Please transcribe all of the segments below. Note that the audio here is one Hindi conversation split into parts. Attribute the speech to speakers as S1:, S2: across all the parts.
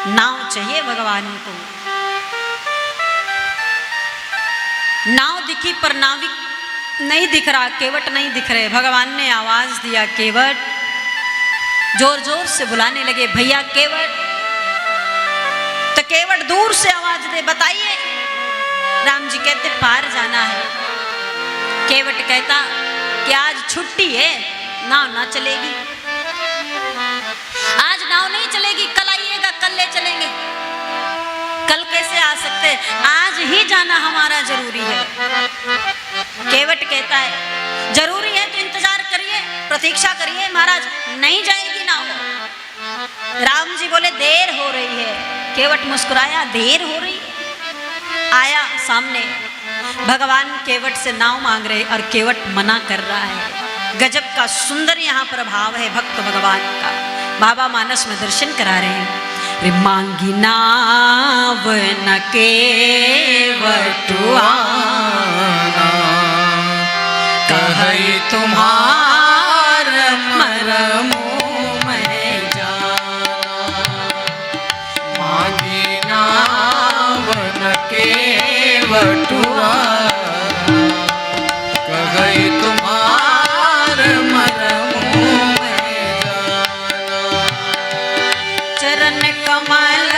S1: नाव चाहिए भगवान को। नाव दिखी पर नाविक नहीं दिख रहा, केवट नहीं दिख रहे। भगवान ने आवाज दिया केवट, जोर जोर से बुलाने लगे भैया केवट। तो केवट दूर से आवाज दे, बताइए। राम जी कहते पार जाना है। केवट कहता कि आज छुट्टी है, नाव ना चलेगी, आज नाव नहीं चलेगी, कल आइएगा, कल ले चलेंगे। कल कैसे आ सकते, आज ही जाना हमारा जरूरी है। केवट कहता है जरूरी है तो इंतजार करिए, प्रतीक्षा करिए महाराज, नहीं जाएगी नाव। राम जी बोले देर हो रही है। केवट मुस्कुराया, देर हो रही है। आया सामने, भगवान केवट से नाव मांग रहे और केवट मना कर रहा है। गजब का सुंदर यहाँ पर भाव है भक्त भगवान का। बाबा मानस में दर्शन करा रहे हैं। रे मांगी नाव न केवटुआ,
S2: कहई तुम्हार मरमो में जाना। मांगी नाव न केवटुआ, कहई तुम्हार मरमो में जाना।
S1: चरण कमल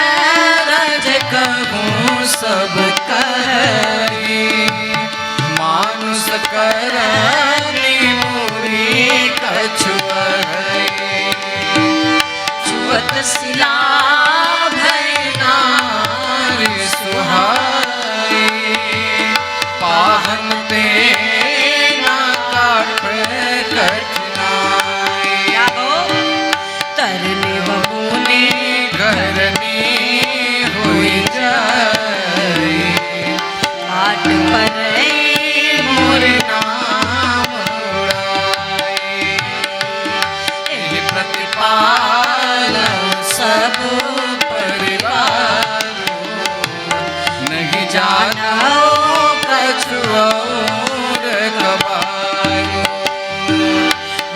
S2: रज कहूँ सब करी, मानुष करनी मोरी कछुआई।
S1: छुअत सिला
S2: भय नारी सुहाई, पाहन पे ना काट कठिनाई।
S1: तरने बमुने
S2: घरनी हुई जाए,
S1: घाट पर
S2: मोर नाम उड़ाए। एहि प्रतिपाल सब परिवार, नहीं जानो कछु और कबारो।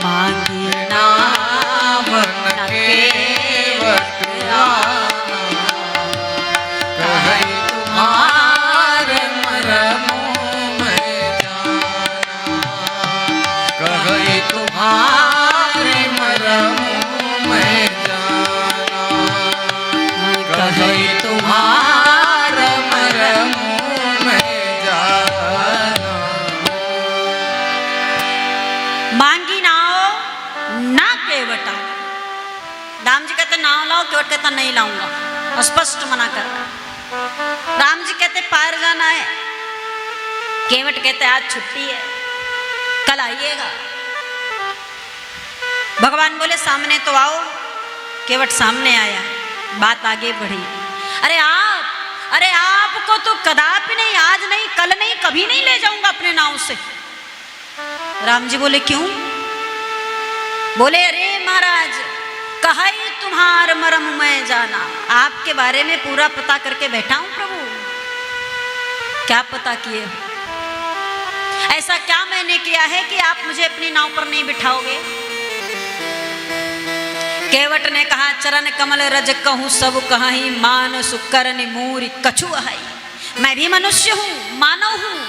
S1: मांगी
S2: नाम न केवट आना, कहई तुम्हार मरमो में जाना। कहई तुम्हार मरमो में जाना, कहई तुम्हार मरमो में जाना।
S1: मांगी नाव ना केवटा। राम जी कहते नाव लाओ, केवट कहता नहीं लाऊंगा, स्पष्ट मना कर रहा। राम जी कहते पार जाना है, केवट कहते आज छुट्टी है, कल आइएगा। भगवान बोले सामने तो आओ। केवट सामने आया, बात आगे बढ़ी। अरे आपको तो कदापि नहीं, आज नहीं, कल नहीं, कभी नहीं ले जाऊंगा अपने नाव से। राम जी बोले क्यों? बोले अरे महाराज, कहई तुम्हार मरम में जाना। आपके बारे में पूरा पता करके बैठा हूं प्रभु। क्या पता किए हो? ऐसा क्या मैंने किया है कि आप मुझे अपनी नाव पर नहीं बिठाओगे? केवट ने कहा चरण कमल रज कहूँ सब कहाही, मान सुकरन मूरी कछु है। मैं भी मनुष्य हूँ, मानव हूँ,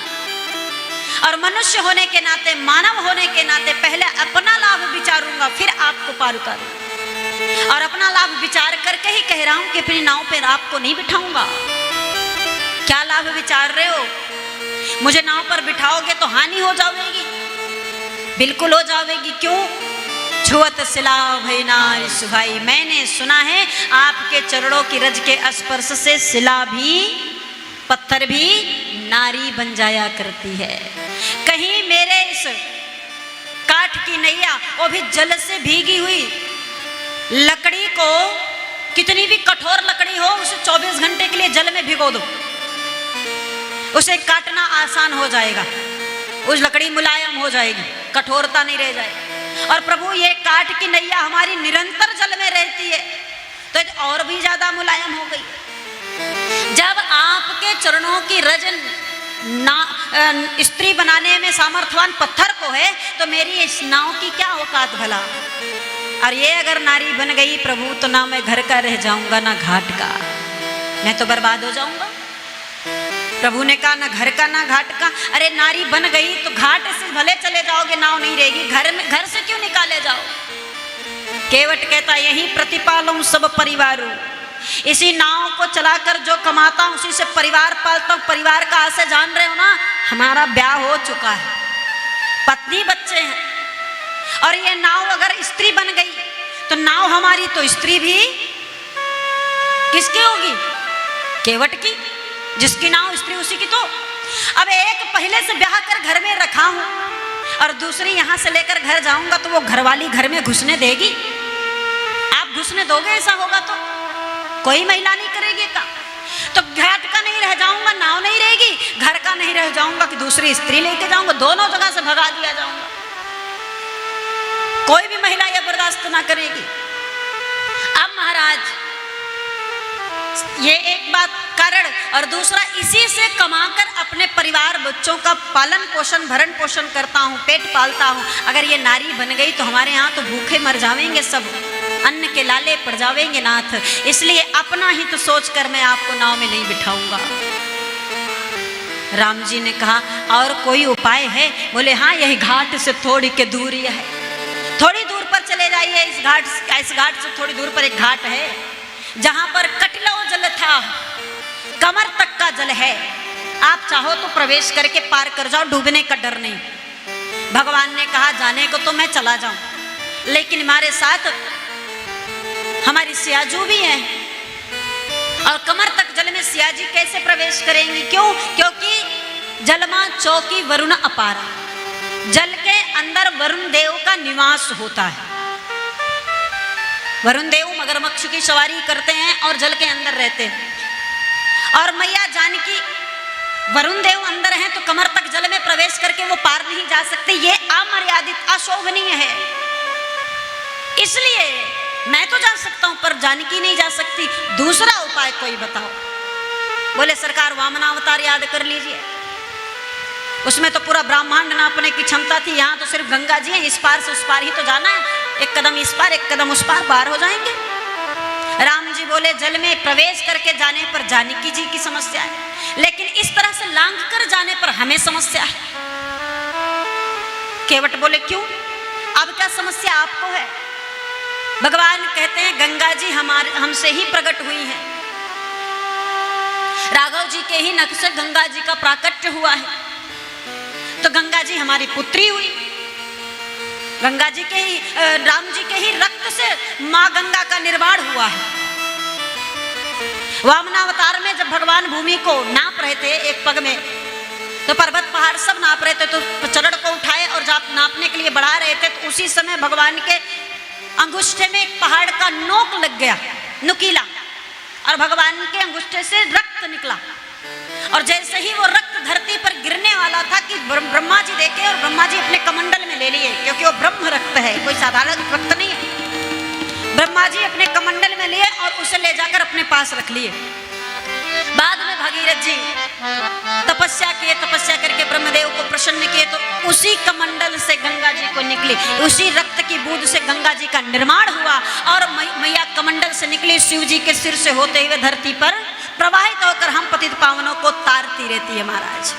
S1: और मनुष्य होने के नाते, मानव होने के नाते पहले अपना लाभ विचारूंगा, फिर आपको पार उतारूंगा। और अपना लाभ विचार करके ही कह रहा हूं कि अपनी नाव पर आपको नहीं बिठाऊंगा। क्या लाभ विचार रहे हो? मुझे नाव पर बिठाओगे तो हानि हो जाएगी, बिल्कुल हो जाएगी। क्यों? छुअत सिला भई नारी सुहाई। मैंने सुना है आपके चरणों की रज के स्पर्श से शिला भी, पत्थर भी नारी बन जाया करती है। कहीं मेरे इस काठ की नैया, वो भी जल से भीगी हुई लकड़ी को, कितनी भी कठोर लकड़ी हो, उसे 24 घंटे के लिए जल में भिगो दो, उसे काटना आसान हो जाएगा, उस लकड़ी मुलायम हो जाएगी, कठोरता नहीं रह जाएगी। और प्रभु ये काठ की नैया हमारी निरंतर जल में रहती है, तो और भी ज्यादा मुलायम हो गई। जब आपके चरणों की रज स्त्री बनाने में सामर्थ्यवान पत्थर को है, तो मेरी इस नाव की क्या औकात भला। और ये अगर नारी बन गई प्रभु तो ना मैं घर का रह जाऊंगा ना घाट का, मैं तो बर्बाद हो जाऊंगा। प्रभु ने कहा ना घर का ना घाट का। अरे नारी बन गई तो घाट से भले चले जाओगे, नाव नहीं रहेगी, घर से क्यों निकाले जाओ। केवट कहता यही प्रतिपालूं सब परिवारों, इसी नाव को चलाकर जो कमाता हूं उसी से परिवार पालता हूं। परिवार का आशय जान रहे हो ना, हमारा ब्याह हो चुका है, पत्नी बच्चे हैं, और ये नाव अगर स्त्री बन गई तो नाव हमारी तो स्त्री भी किसकी होगी? केवट की। जिसकी नाव स्त्री उसी की। तो अब एक पहले से ब्याह कर घर में रखा हूं और दूसरी यहां से लेकर घर जाऊंगा तो वो घरवाली घर में घुसने देगी? आप घुसने दोगे? ऐसा होगा तो कोई महिला नहीं करेगी का। तो घाट का नहीं रह जाऊंगा, नाव नहीं रहेगी, घर का नहीं रह जाऊंगा कि दूसरी स्त्री लेके जाऊंगा, दोनों जगह से भगा दिया जाऊंगा। कोई भी महिला यह बर्दाश्त ना करेगी। अब महाराज ये एक बात कारण, और दूसरा इसी से कमाकर अपने परिवार बच्चों का पालन पोषण भरण पोषण करता हूँ, पेट पालता हूँ। अगर ये नारी बन गई तो हमारे यहाँ तो भूखे मर जाएंगे सब, अन्न के लाले पड़ जाएंगे नाथ। इसलिए अपना ही तो सोचकर मैं आपको नाव में नहीं बिठाऊंगा। राम जी ने कहा और कोई उपाय है? बोले हाँ, यही घाट से थोड़ी के दूरी है, थोड़ी दूर पर चले जाइए। इस घाट से थोड़ी दूर पर एक घाट है जहां पर कटलो जल था, कमर तक का जल है। आप चाहो तो प्रवेश करके पार कर जाओ, डूबने का डर नहीं। भगवान ने कहा जाने को तो मैं चला जाऊं, लेकिन हमारे साथ हमारी सियाजू भी है, और कमर तक जल में सियाजी कैसे प्रवेश करेंगी? क्यों? क्योंकि जलमा चौकी वरुण अपारा, जल के अंदर वरुण देव का निवास होता है। वरुण देव मगरमच्छ की सवारी करते हैं और जल के अंदर रहते हैं, और मैया जानकी वरुण देव अंदर हैं तो कमर तक जल में प्रवेश करके वो पार नहीं जा सकते। ये अमर्यादित अशोभनीय है, इसलिए मैं तो जा सकता हूं पर जानकी नहीं जा सकती। दूसरा उपाय कोई बताओ। बोले सरकार वामनावतार याद कर लीजिए, उसमें तो पूरा ब्रह्मांड नापने की क्षमता थी, यहाँ तो सिर्फ गंगा जी हैं, इस पार से उस पार ही तो जाना है, एक कदम इस पार एक कदम उस पार हो जाएंगे। राम जी बोले जल में प्रवेश करके जाने पर जानकी जी की समस्या है, लेकिन इस तरह से लांघ कर जाने पर हमें समस्या है। केवट बोले क्यों? अब क्या समस्या आपको है? भगवान कहते हैं गंगा जी हमसे ही प्रकट हुई हैं, राघव जी के ही नख से गंगा जी का प्राकट्य हुआ है, तो गंगा जी हमारी पुत्री हुई। गंगा जी के ही राम जी के ही रक्त से मां गंगा का निर्माण हुआ है। वामनावतार में जब भगवान भूमि को नाप रहे थे एक पग में, तो पर्वत पहाड़ सब नाप रहे थे, तो चरण को उठाए और नापने के लिए बढ़ा रहे थे, तो उसी समय भगवान के अंगूठे में एक पहाड़ का नोक लग गया, नुकीला, और भगवान के अंगूठे से रक्त निकला, और जैसे ही वो रक्त धरती पर गिरने वाला था कि ब्रह्मा जी देखे, और ब्रह्मा जी अपने कमंडल में ले लिए, क्योंकि वो ब्रह्म रक्त है, कोई साधारण रक्त नहीं है। ब्रह्मा जी अपने कमंडल में लिए और उसे ले जाकर अपने पास रख लिए। बाद में भगीरथ जी तपस्या किए, तपस्या करके ब्रह्मदेव को प्रसन्न किए, तो उसी कमंडल से गंगा जी को निकली, उसी रक्त की बूंद से गंगा जी का निर्माण हुआ, और मैया कमंडल से निकली, शिव जी के सिर से होते हुए धरती पर प्रवाहित होकर हम पतित पावनों को तारती रहती है। महाराज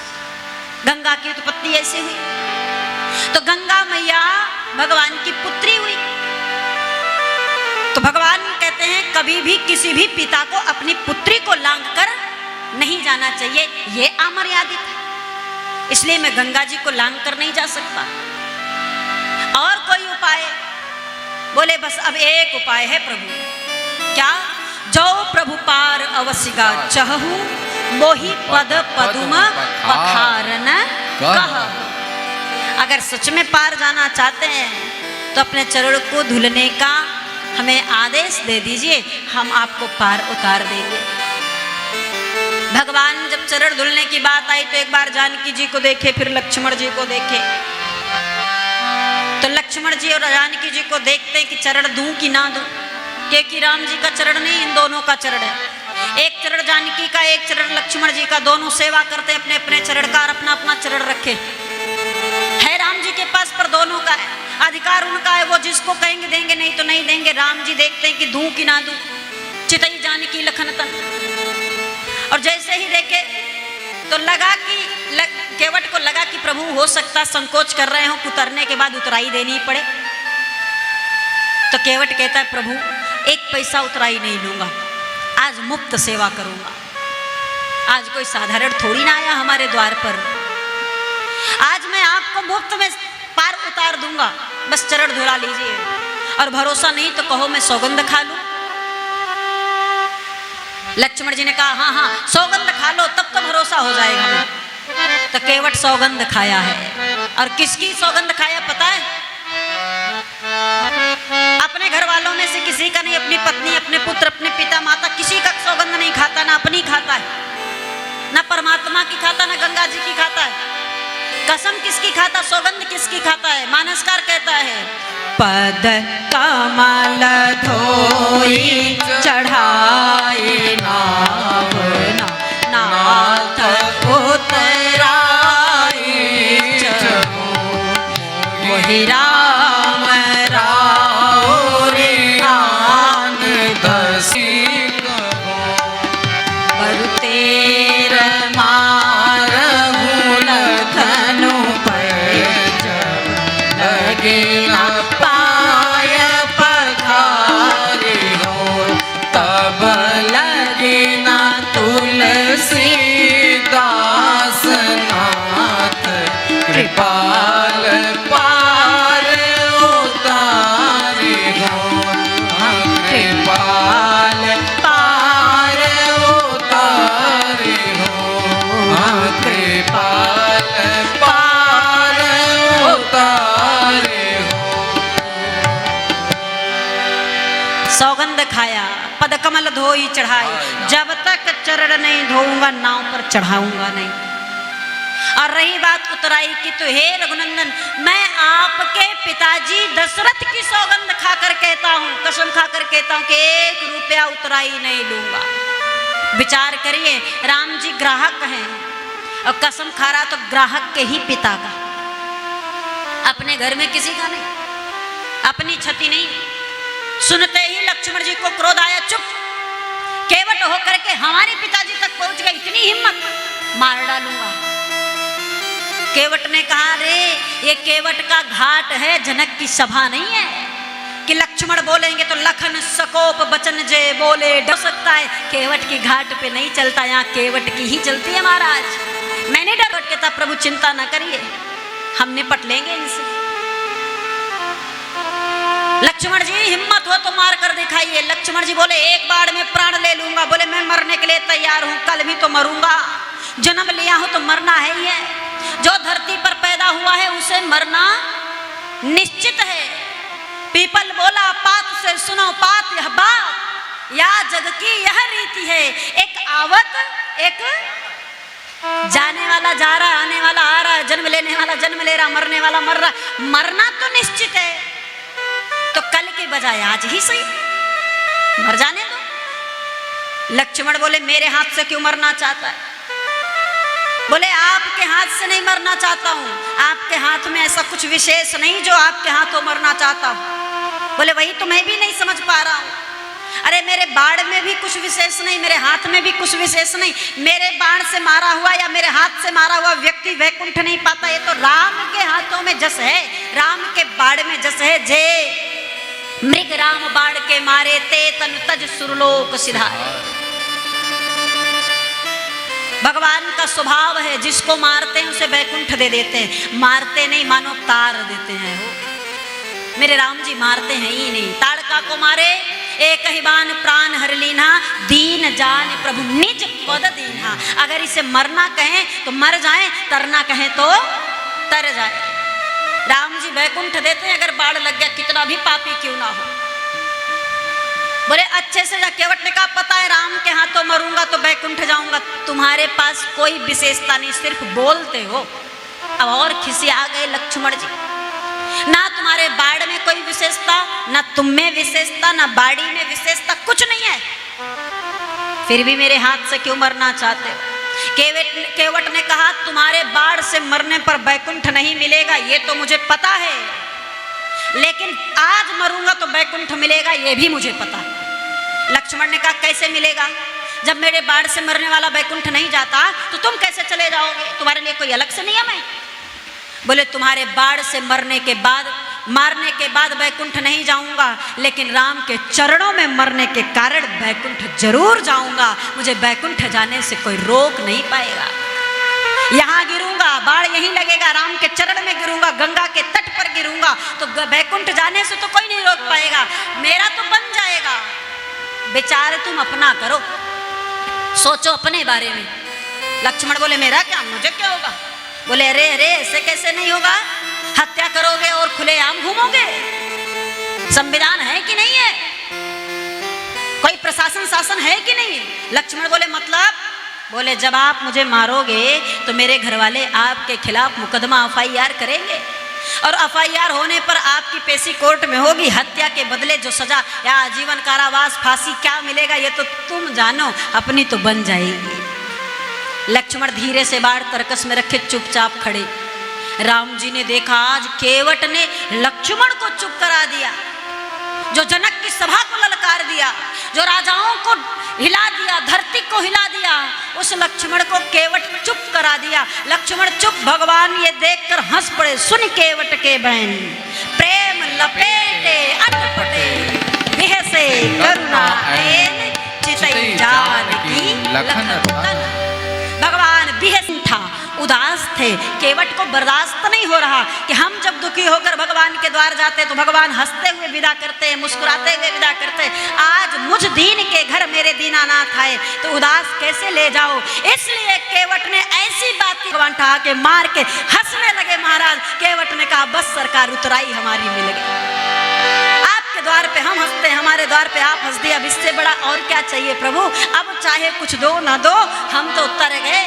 S1: गंगा की उत्पत्ति ऐसे हुई। तो गंगा मैया भगवान की पुत्री हुई। तो भगवान कहते हैं कभी भी किसी भी पिता को अपनी पुत्री को लांघ कर नहीं जाना चाहिए, ये अमर्यादित है, इसलिए मैं गंगा जी को लांघ कर नहीं जा सकता। और कोई उपाय? बोले बस अब एक उपाय है प्रभु। क्या? जो प्रभु पार अवसिगा चहु, मोहि पद पदुम पखारन कह। अगर सच में पार जाना चाहते हैं तो अपने चरण को धुलने का हमें आदेश दे दीजिए, हम आपको पार उतार देंगे। भगवान जब चरण धुलने की बात आई तो एक बार जानकी जी को देखे, फिर लक्ष्मण जी को देखे। तो लक्ष्मण जी और जानकी जी को देखते हैं कि चरण दूं कि ना दूं, क्योंकि राम जी का चरण नहीं, इन दोनों का चरण है। एक चरण जानकी का, एक चरण लक्ष्मण जी का, दोनों सेवा करते हैं अपने अपने चरण का, और अपना अपना चरण रखे है राम जी के पास, पर दोनों का है। अधिकार उनका है, वो जिसको कहेंगे देंगे, नहीं तो नहीं देंगे। राम जी देखते हैं कि दूं कि ना दूं, चितई जानकी लखन तन। और जैसे ही देखे तो लगा कि केवट को लगा कि प्रभु हो सकता संकोच कर रहे हो, उतरने के बाद उतराई देनी पड़े। तो केवट कहता है प्रभु एक पैसा उतराई नहीं लूंगा, आज मुफ्त सेवा करूंगा। आज कोई साधारण थोड़ी ना आया हमारे द्वार पर, आज मैं आपको मुफ्त में पार उतार दूंगा, बस चरण धुला लीजिए। और भरोसा नहीं तो कहो मैं सौगंध खा लूं। लक्ष्मण जी ने कहा हाँ हाँ सौगंध खा लो, तब तो भरोसा हो जाएगा हमें। तो केवट सौगंध खाया है। और किसकी सौगंध खाया पता है? अपने घर वालों में से किसी का नहीं, अपनी पत्नी, अपने पुत्र, अपने पिता माता, किसी का सौगंध नहीं खाता, ना अपनी खाता है, ना परमात्मा की खाता, ना गंगा जी की खाता है। कसम किसकी खाता, सौगंध किसकी खाता है? मानसकार कहता है पद कमल धोई चढ़ाए नावना, नाथ उतराए वही राम राव रे आन दसी बरु तेर मार भूल धनु लगे ना पाय पखारे हो, तब लगे ना तुलसी दास नाथ कृपाल पार उतारे हो, कृपाल पार उतारे हो, कृपाल पार उतारे हो। सौगंध खाया, पद कमल धोई चढ़ाई, जब तक चरण नहीं धोऊंगा नाव पर चढ़ाऊंगा नहीं। और रही बात उतराई की, तो हे रघुनंदन मैं आपके पिताजी दशरथ की सौगंध खाकर कहता हूं, कसम खाकर कहता हूं कि 1 रुपया उतराई नहीं लूंगा। विचार करिए, राम जी ग्राहक हैं और कसम खा रहा तो ग्राहक के ही पिता का, अपने घर में किसी का नहीं, अपनी क्षति नहीं। सुनते ही लक्ष्मण जी को क्रोध आया, चुप। केवट होकर के हमारे पिताजी तक पहुंच गई, इतनी हिम्मत, मार डालूंगा। केवट ने कहा रे ये केवट का घाट है, जनक की सभा नहीं है कि लक्ष्मण बोलेंगे तो लखन सकोप बचन जे बोले डर सकता है। केवट की घाट पे नहीं चलता, यहाँ केवट की ही चलती है महाराज। मैंने डर कहता प्रभु चिंता ना करिए, हम निपट लेंगे इनसे। लक्ष्मण जी हिम्मत हो तो मार कर दिखाइए। लक्ष्मण जी बोले एक बार में प्राण ले लूंगा। बोले मैं मरने के लिए तैयार हूं, कल भी तो मरूंगा, जन्म लिया हूं तो मरना है ही है। जो धरती पर पैदा हुआ है उसे मरना निश्चित है। पीपल बोला पात से सुनो पात यह बात, या जग की यह रीति है, एक आवत एक जाने वाला जा रहा, आने वाला आ रहा, जन्म लेने वाला जन्म ले रहा, मरने वाला मर रहा। मरना तो निश्चित है, तो कल के बजाय आज ही सही मर जाने दो। लक्ष्मण बोले मेरे हाथ से क्यों मरना चाहता है? बोले आपके हाथ से नहीं मरना चाहता हूं, आपके हाथ में ऐसा कुछ विशेष नहीं जो आपके हाथों मरना चाहता हूं। बोले वही तो मैं भी नहीं समझ पा रहा हूं। अरे मेरे बाण में भी कुछ विशेष नहीं, मेरे हाथ में भी कुछ विशेष नहीं। मेरे बाण से मारा हुआ या मेरे हाथ से मारा हुआ व्यक्ति वैकुंठ नहीं पाता, ये तो राम के हाथों में जस है, राम के बाण में जस है। जे मृग राम बाण के मारे ते तन तज सुरलोक सिधारे। भगवान का स्वभाव है, जिसको मारते हैं उसे वैकुंठ दे देते हैं, मारते नहीं मानो तार देते हैं। हो मेरे राम जी मारते हैं ही नहीं। ताड़का को मारे एक ही बाण प्राण हर लीना, दीन जान प्रभु निज पद दीना। अगर इसे मरना कहें तो मर जाए, तरना कहें तो तर जाए। राम जी वैकुंठ देते हैं अगर बाढ़ लग गया, कितना भी पापी क्यों ना हो। बोले अच्छे से जा। केवट ने कहा पता है राम के हाथों मरूंगा तो वैकुंठ जाऊंगा। तुम्हारे पास कोई विशेषता नहीं, सिर्फ बोलते हो। अब और खिसिया गए लक्ष्मण जी, ना तुम्हारे बाड़ में कोई विशेषता, ना तुम में विशेषता, ना बाड़ी में विशेषता, कुछ नहीं है, फिर भी मेरे हाथ से क्यों मरना चाहते हो? केवट ने कहा तुम्हारे बाढ़ से मरने पर वैकुंठ नहीं मिलेगा, ये तो मुझे पता है, लेकिन आज मरूंगा तो बैकुंठ मिलेगा, ये भी मुझे पता है। लक्ष्मण ने कहा कैसे मिलेगा? जब मेरे बाढ़ से मरने वाला बैकुंठ नहीं जाता तो तुम कैसे चले जाओगे? तुम्हारे लिए कोई अलग से नियम है? बोले तुम्हारे बाढ़ से मारने के बाद बैकुंठ नहीं जाऊंगा, लेकिन राम के चरणों में मरने के कारण बैकुंठ जरूर जाऊंगा। मुझे बैकुंठ जाने से कोई रोक नहीं पाएगा। यहाँ गिरूंगा, बाढ़ यहीं लगेगा, राम के चरण में गिरूंगा, गंगा के तट पर गिरूंगा, तो बैकुंठ जाने से तो कोई नहीं रोक पाएगा, मेरा तो बन जाएगा। विचार तुम अपना करो, सोचो अपने बारे में। लक्ष्मण बोले मेरा क्या, मुझे क्या होगा? बोले अरे अरे ऐसे कैसे नहीं होगा? हत्या करोगे और खुलेआम घूमोगे? संविधान है कि नहीं है? कोई प्रशासन शासन है कि नहीं? लक्ष्मण बोले मतलब? बोले जब आप मुझे मारोगे तो मेरे घर वाले आपके खिलाफ मुकदमा FIR करेंगे, और FIR होने पर आपकी पेशी कोर्ट में होगी। हत्या के बदले जो सजा या आजीवन कारावास, फांसी क्या मिलेगा ये तो तुम जानो, अपनी तो बन जाएगी। लक्ष्मण धीरे से बाढ़ तरकस में रखे चुपचाप खड़े। राम जी ने देखा आज केवट ने लक्ष्मण को चुप करा दिया, जो जनक की सभा को ललकार दिया, जो राजाओं को हिला दिया, धरती को हिला दिया, उस लक्ष्मण को केवट चुप करा दिया। लक्ष्मण चुप, भगवान ये देखकर हंस पड़े। सुन केवट के बहन प्रेम लपेटे अटपटे, बिहसे करुणा ऐन चितई जानकी लखन तन। भगवान बिहसन था, उदास थे। केवट को बर्दाश्त नहीं हो रहा कि हम जब दुखी होकर भगवान के द्वार जाते तो भगवान हंसते हुए विदा करते, मुस्कुराते हुए विदा करते। आज मुझ दीन के घर मेरे दीनानाथ आए तो उदास कैसे ले जाओ? इसलिए केवट ने ऐसी बात की, भगवान ठहा के मार के हंसने लगे। महाराज केवट ने कहा बस सरकार, उतराई हमारी मिल गई। आपके द्वार पे हम हंसते, हमारे द्वार पे आप हंस दिए, अब इससे बड़ा और क्या चाहिए प्रभु? अब चाहे कुछ दो ना दो, हम तो उतर गए।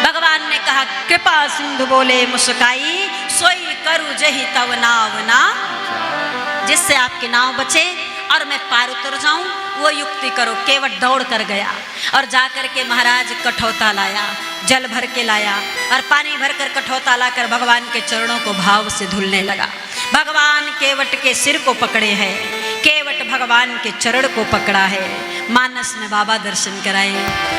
S1: भगवान ने कहा कृपा सिंधु बोले मुस्काई, सोई करू जही तव नावना। जिससे आपकी नाव बचे और मैं पार उतर जाऊं, वो युक्ति करो। केवट दौड़ कर गया और जाकर के महाराज कठौता लाया, जल भर के लाया और पानी भर कर कठौता लाकर भगवान के चरणों को भाव से धुलने लगा। भगवान केवट के सिर को पकड़े हैं, केवट भगवान के चरण को पकड़ा है। मानस में बाबा दर्शन कराए।